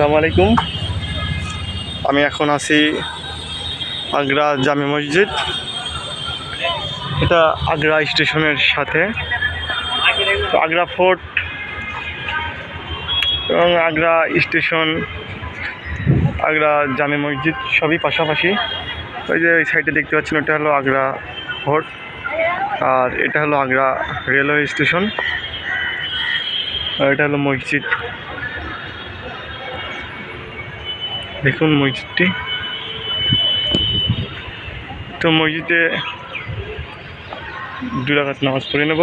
আসসালামু আলাইকুম। আমি এখন আছি আগ্রা জামে মসজিদ। এটা আগ্রা স্টেশনের সাথে। আগ্রা ফোর্ট এবং আগ্রা স্টেশন, আগ্রা জামে মসজিদ সবই পাশাপাশি। ওই যে ওই সাইডে দেখতে পাচ্ছেন, ওটা হলো আগ্রা ফোর্ট, আর এটা হলো আগ্রা রেলওয়ে স্টেশন, আর এটা হলো মসজিদ। দেখুন মসজিদটি। তো মসজিদে 2 রাকাত নামাজ পড়ে নেব।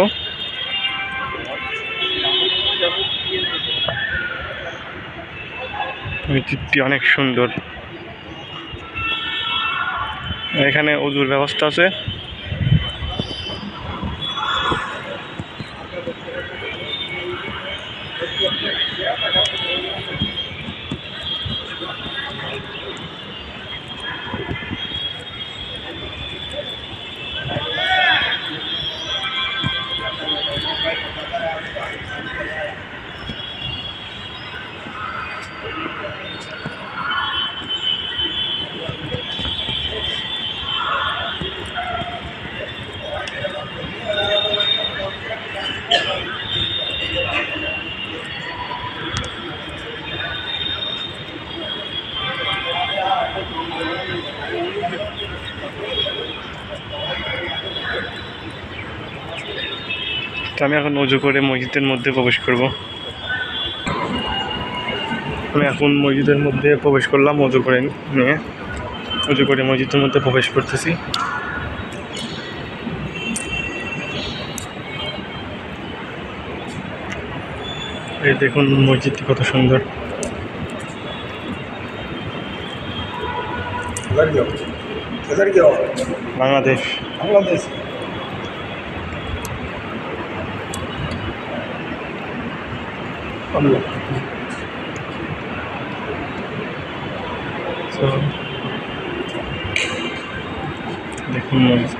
মসজিদটি অনেক সুন্দর। এখানে ওযুর ব্যবস্থা আছে। আমি এখন ওযু করে মসজিদের মধ্যে প্রবেশ করব। আমি এখন মসজিদের মধ্যে প্রবেশ করলাম ওযু করে নিয়ে। ওযু করে মসজিদের মধ্যে প্রবেশ করতেছি। এই দেখুন মসজিদটি কত সুন্দর। বাংলাদেশ। দেখুন মসজিদ।